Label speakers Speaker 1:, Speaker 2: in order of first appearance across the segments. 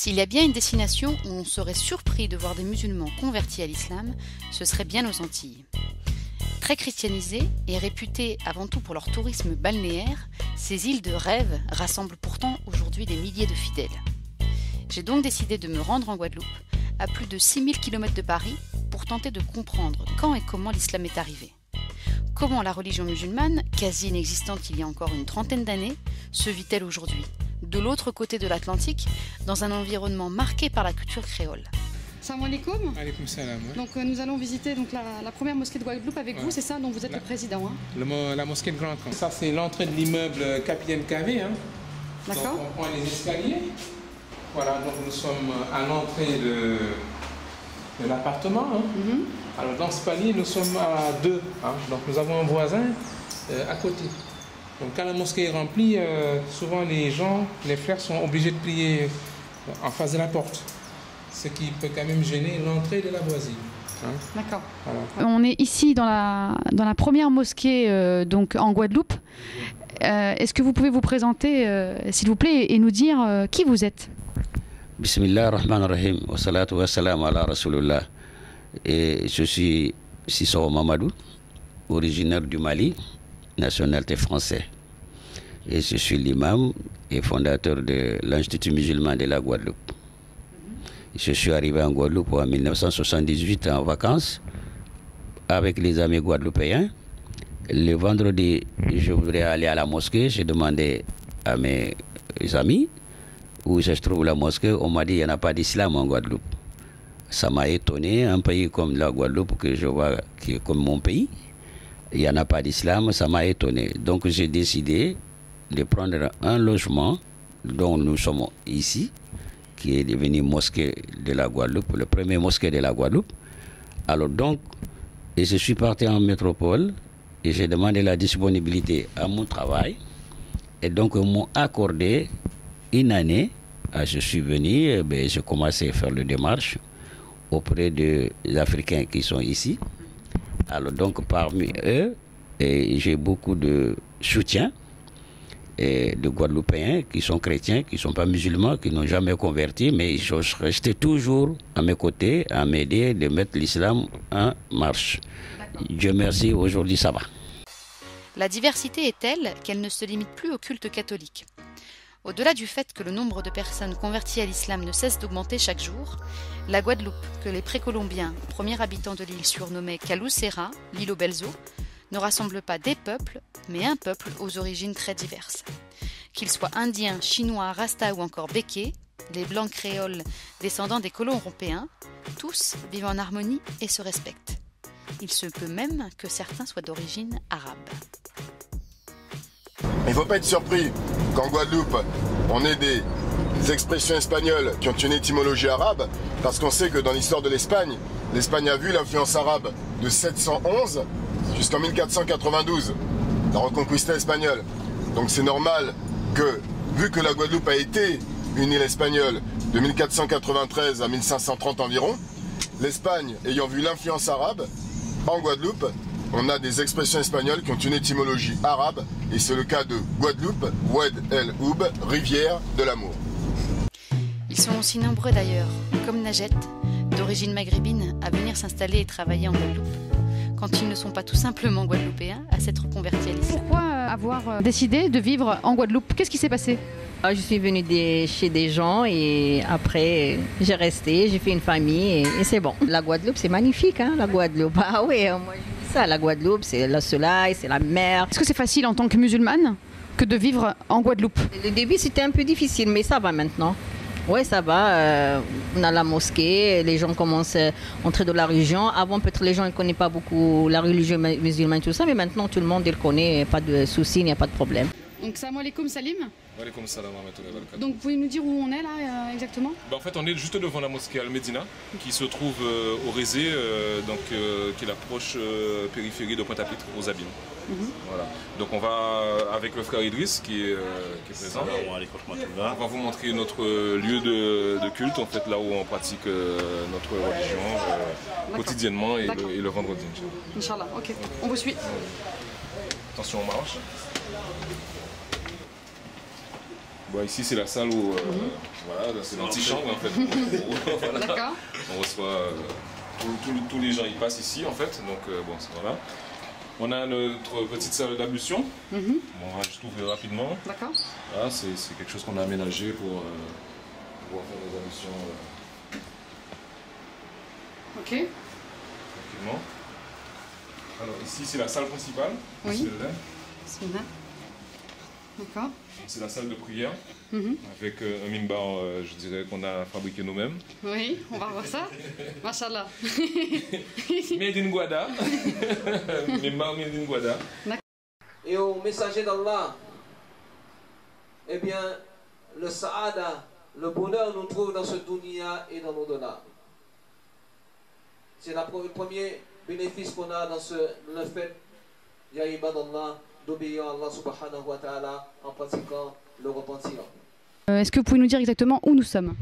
Speaker 1: S'il y a bien une destination où on serait surpris de voir des musulmans convertis à l'islam, ce serait bien aux Antilles. Très christianisées et réputées avant tout pour leur tourisme balnéaire, ces îles de rêve rassemblent pourtant aujourd'hui des milliers de fidèles. J'ai donc décidé de me rendre en Guadeloupe, à plus de 6000 km de Paris, pour tenter de comprendre quand et comment l'islam est arrivé. Comment la religion musulmane, quasi inexistante il y a encore une trentaine d'années, se vit-elle aujourd'hui, de l'autre côté de l'Atlantique, dans un environnement marqué par la culture créole.
Speaker 2: Salam alaikum.
Speaker 3: Alaikum salam. Ouais.
Speaker 2: Donc nous allons visiter donc, la première mosquée de Guadeloupe avec vous, c'est ça, dont vous êtes le président. Hein.
Speaker 3: La mosquée de Grand Camp. Ça c'est l'entrée de l'immeuble Capitaine Cavé. Hein.
Speaker 2: D'accord.
Speaker 3: Donc on prend les escaliers. Voilà, donc nous sommes à l'entrée de l'appartement. Hein. Alors dans ce palier, nous sommes à deux. Hein. Donc nous avons un voisin à côté. Donc quand la mosquée est remplie, souvent les frères sont obligés de prier en face de la porte. Ce qui peut quand même gêner l'entrée de la voisine. Hein.
Speaker 2: D'accord.
Speaker 4: Voilà. On est ici dans la première mosquée donc en Guadeloupe. Est-ce que vous pouvez vous présenter, s'il vous plaît, et nous dire qui vous êtes?
Speaker 5: Bismillah ar-Rahman ar-Rahim, wa salatu wa salam ala Rasulullah. Et je suis Sissoko Mamadou, originaire du Mali, nationalité français. Et je suis l'imam et fondateur de l'Institut musulman de la Guadeloupe. Je suis arrivé en Guadeloupe en 1978 en vacances avec les amis guadeloupéens. Le vendredi, je voudrais aller à la mosquée. J'ai demandé à mes amis où se trouve la mosquée. On m'a dit qu'il n'y en a pas d'islam en Guadeloupe. Ça m'a étonné, un pays comme la Guadeloupe, que je vois qui est comme mon pays. Il n'y en a pas d'islam, ça m'a étonné. Donc j'ai décidé de prendre un logement dont nous sommes ici, qui est devenu mosquée de la Guadeloupe, le premier mosquée de la Guadeloupe. Alors donc, et je suis parti en métropole et j'ai demandé la disponibilité à mon travail. Et donc, ils m'ont accordé une année. Je suis venu, j'ai commencé à faire le démarche auprès des Africains qui sont ici. Alors donc, parmi eux, j'ai beaucoup de soutien. Et de Guadeloupéens qui sont chrétiens, qui ne sont pas musulmans, qui n'ont jamais converti, mais ils sont restés toujours à mes côtés, à m'aider de mettre l'islam en marche. Dieu merci, aujourd'hui ça va.
Speaker 1: La diversité est telle qu'elle ne se limite plus au culte catholique. Au-delà du fait que le nombre de personnes converties à l'islam ne cesse d'augmenter chaque jour, la Guadeloupe, que les précolombiens, premiers habitants de l'île surnommée Caloucera, l'île aux belles eaux, ne rassemble pas des peuples, mais un peuple aux origines très diverses. Qu'ils soient indiens, chinois, rasta ou encore békés, les blancs créoles descendants des colons européens, tous vivent en harmonie et se respectent. Il se peut même que certains soient d'origine arabe.
Speaker 6: Il ne faut pas être surpris qu'en Guadeloupe, on ait des expressions espagnoles qui ont une étymologie arabe, parce qu'on sait que dans l'histoire de l'Espagne, l'Espagne a vu l'influence arabe de 711 jusqu'en 1492, la Reconquista espagnole. Donc c'est normal que, vu que la Guadeloupe a été une île espagnole de 1493 à 1530 environ, l'Espagne ayant vu l'influence arabe, en Guadeloupe, on a des expressions espagnoles qui ont une étymologie arabe, et c'est le cas de Guadeloupe, Oued el Oub, rivière de l'amour.
Speaker 1: Ils sont aussi nombreux d'ailleurs, comme Najet, d'origine maghrébine, à venir s'installer et travailler en Guadeloupe, quand ils ne sont pas tout simplement guadeloupéens à s'être convertis à l'islam.
Speaker 4: Pourquoi avoir décidé de vivre en Guadeloupe? Qu'est-ce qui s'est passé?
Speaker 7: Je suis venue chez des gens et après j'ai resté, j'ai fait une famille et c'est bon. La Guadeloupe c'est magnifique, hein, la Guadeloupe. Ah oui, moi je dis ça, la Guadeloupe c'est le soleil, c'est la mer.
Speaker 4: Est-ce que c'est facile en tant que musulmane que de vivre en Guadeloupe?
Speaker 7: Le début c'était un peu difficile mais ça va maintenant. Oui, ça va. On a la mosquée, les gens commencent à entrer dans la religion. Avant, peut-être les gens ne connaissent pas beaucoup la religion musulmane, tout ça, mais maintenant tout le monde le connaît, pas de soucis, il n'y a pas de problème.
Speaker 2: Donc salam alaikum Salim.
Speaker 8: Wa alaikum salam wa rahmatullahi wa barakatuh.
Speaker 2: Donc vous pouvez nous dire où on est là exactement?
Speaker 8: En fait on est juste devant la mosquée Al-Medina qui se trouve au Rézé, qui est la proche périphérie de Pointe-à-Pitre aux Abîmes. Voilà. Donc on va avec le frère Idriss qui est présent. On va vous montrer notre lieu de culte, en fait là où on pratique notre religion quotidiennement et le vendredi.
Speaker 2: Inch'Allah, ok. On vous suit.
Speaker 8: Attention on marche. Bon, ici, c'est la salle où, voilà, c'est l'antichambre en fait. Voilà. On reçoit, tous les gens y passent ici en fait, donc bon, voilà. On a notre petite salle d'ablution. Bon, on va juste ouvrir rapidement.
Speaker 2: D'accord.
Speaker 8: Voilà, c'est quelque chose qu'on a aménagé pour pouvoir faire des ablutions.
Speaker 2: Ok.
Speaker 8: Tranquillement. Alors ici, c'est la salle principale.
Speaker 2: Oui. D'accord.
Speaker 8: C'est la salle de prière, avec un minbar, je dirais, qu'on a fabriqué nous-mêmes.
Speaker 2: Oui, on va voir ça. Machallah.
Speaker 8: Made in Guada. Minbar made in Guada.
Speaker 9: Et au messager d'Allah, eh bien, le sa'ada, le bonheur nous trouve dans ce dunya et dans l'au-delà. C'est le premier bénéfice qu'on a dans le fait, ya ibadallah, d'obéir à Allah subhanahu wa ta'ala en pratiquant le repentir.
Speaker 4: Est-ce que vous pouvez nous dire exactement où nous sommes?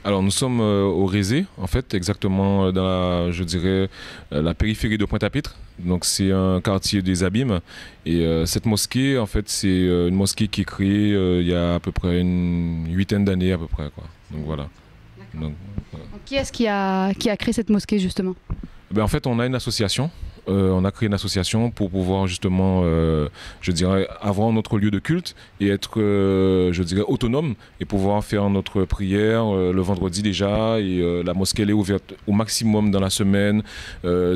Speaker 8: Alors nous sommes au Rézé, en fait, exactement dans la, je dirais, la périphérie de Pointe-à-Pitre. Donc c'est un quartier des Abîmes. Et cette mosquée, en fait, c'est une mosquée qui est créée il y a à peu près une 8aine d'années à peu près, quoi. Donc voilà. Donc, voilà.
Speaker 4: Qui est-ce qui a créé cette mosquée justement?
Speaker 8: Ben, en fait, on a une association. On a créé une association pour pouvoir justement, je dirais, avoir notre lieu de culte et être, je dirais, autonome et pouvoir faire notre prière le vendredi déjà. Et la mosquée elle est ouverte au maximum dans la semaine.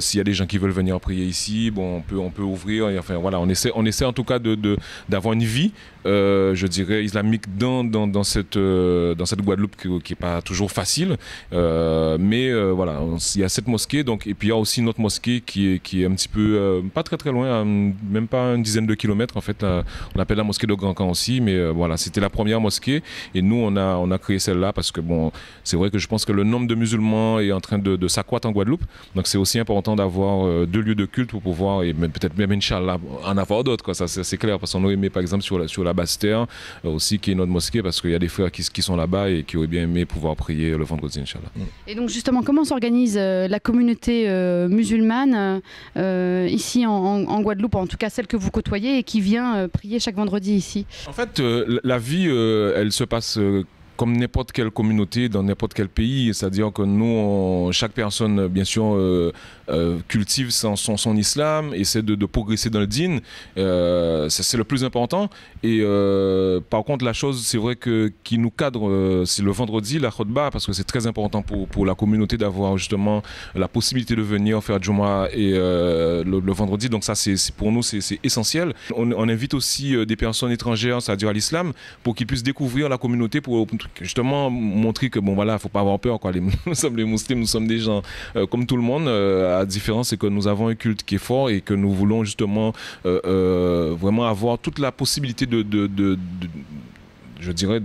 Speaker 8: S'il y a des gens qui veulent venir prier ici, bon, on peut ouvrir. Et, enfin voilà, on essaie en tout cas d'avoir une vie, je dirais, islamique dans cette Guadeloupe qui n'est pas toujours facile. Mais voilà, il y a cette mosquée, donc, et puis il y a aussi une autre mosquée qui est un petit peu, pas très loin, même pas une dizaine de kilomètres en fait. On appelle la mosquée de Grand Camp aussi, mais voilà, c'était la première mosquée et nous on a créé celle-là parce que bon, c'est vrai que je pense que le nombre de musulmans est en train de s'accroître en Guadeloupe, donc c'est aussi important d'avoir deux lieux de culte pour pouvoir, et peut-être même Inch'Allah en avoir d'autres, quoi. Ça c'est clair, parce qu'on aurait aimé par exemple sur la Basse-Terre aussi, qui est notre mosquée, parce qu'il y a des frères qui sont là-bas et qui auraient bien aimé pouvoir prier le vendredi, Inch'Allah.
Speaker 4: Et donc justement, comment s'organise la communauté musulmane ici en Guadeloupe, en tout cas celle que vous côtoyez et qui vient prier chaque vendredi ici?
Speaker 8: En fait, la vie, elle se passe comme n'importe quelle communauté dans n'importe quel pays, c'est-à-dire que nous, chaque personne, bien sûr, cultive son islam, essaie de progresser dans le din, c'est le plus important. Et par contre, la chose, c'est vrai qui nous cadre, c'est le vendredi, la khutba, parce que c'est très important pour la communauté d'avoir justement la possibilité de venir faire Jumu'ah et le vendredi. Donc ça, pour nous, c'est essentiel. On invite aussi des personnes étrangères, c'est-à-dire à l'islam, pour qu'ils puissent découvrir la communauté, pour justement montrer que bon voilà, faut pas avoir peur, quoi. Nous sommes les musulmans, nous sommes des gens comme tout le monde. La différence, c'est que nous avons un culte qui est fort et que nous voulons justement vraiment avoir toute la possibilité je dirais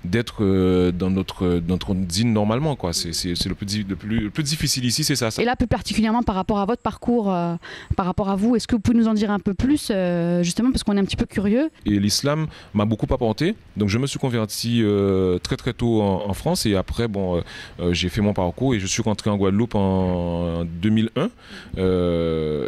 Speaker 8: d'être dans notre dîne normalement, quoi. C'est le plus difficile ici, c'est ça.
Speaker 4: Et là, plus particulièrement par rapport à votre parcours, par rapport à vous, est-ce que vous pouvez nous en dire un peu plus, justement, parce qu'on est un petit peu curieux? Et
Speaker 8: l'islam m'a beaucoup apporté, donc je me suis converti très tôt en France, et après bon, j'ai fait mon parcours et je suis rentré en Guadeloupe en 2001,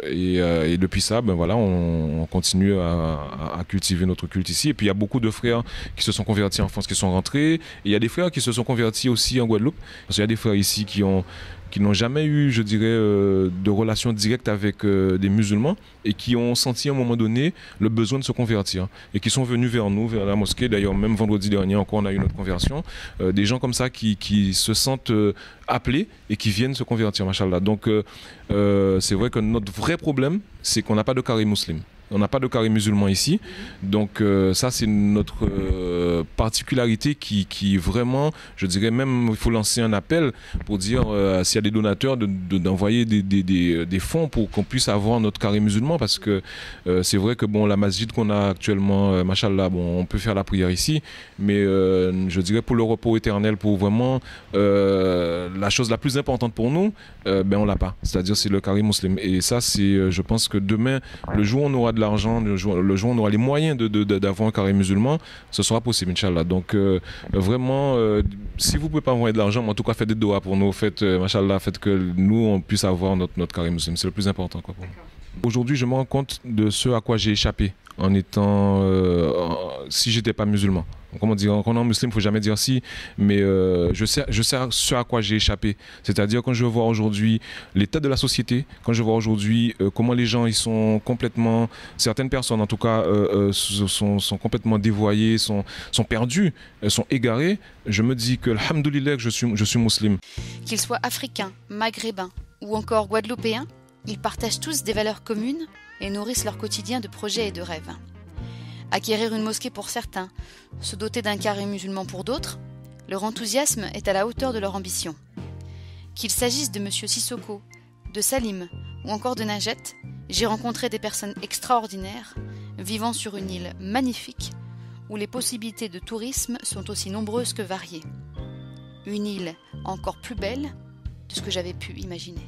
Speaker 8: et depuis ça, ben voilà, on continue à cultiver notre culte ici. Et puis il y a beaucoup de frères qui se sont convertis en France, qui sont rentrés, et il y a des frères qui se sont convertis aussi en Guadeloupe, parce qu'il y a des frères ici qui n'ont jamais eu, je dirais, de relation directe avec des musulmans, et qui ont senti à un moment donné le besoin de se convertir, et qui sont venus vers nous, vers la mosquée. D'ailleurs, même vendredi dernier encore, on a eu notre conversion. Des gens comme ça qui se sentent appelés et qui viennent se convertir, machallah. Donc c'est vrai que notre vrai problème, c'est qu'on n'a pas de carré musulman. On n'a pas de carré musulman ici, donc ça c'est notre particularité qui vraiment, je dirais même, il faut lancer un appel pour dire s'il y a des donateurs d'envoyer des fonds pour qu'on puisse avoir notre carré musulman, parce que c'est vrai que bon, la masjid qu'on a actuellement, machallah, bon, on peut faire la prière ici, mais je dirais pour le repos éternel, pour vraiment la chose la plus importante pour nous, ben on l'a pas, c'est-à-dire c'est le carré musulman. Et ça c'est, je pense que demain, le jour où on aura de l'argent, le jour où on aura les moyens d'avoir un carré musulman, ce sera possible, Inch'Allah. Donc vraiment, si vous ne pouvez pas envoyer de l'argent, en tout cas faites des doigts pour nous, faites, machallah, faites que nous on puisse avoir notre carré musulman, c'est le plus important, quoi, pour nous. Aujourd'hui, je me rends compte de ce à quoi j'ai échappé en étant, si j'étais pas musulman. Comment dire, quand on est musulman, il ne faut jamais dire si, mais je sais ce à quoi j'ai échappé. C'est-à-dire quand je vois aujourd'hui l'état de la société, quand je vois aujourd'hui comment les gens ils sont complètement, certaines personnes en tout cas, sont complètement dévoyées, sont perdus, sont égarés, je me dis que, alhamdoulilah, que je suis musulman.
Speaker 1: Qu'ils soient africains, maghrébins ou encore guadeloupéens, ils partagent tous des valeurs communes et nourrissent leur quotidien de projets et de rêves. Acquérir une mosquée pour certains, se doter d'un carré musulman pour d'autres, leur enthousiasme est à la hauteur de leur ambition. Qu'il s'agisse de M. Sissoko, de Salim ou encore de Najet, j'ai rencontré des personnes extraordinaires, vivant sur une île magnifique, où les possibilités de tourisme sont aussi nombreuses que variées. Une île encore plus belle de ce que j'avais pu imaginer.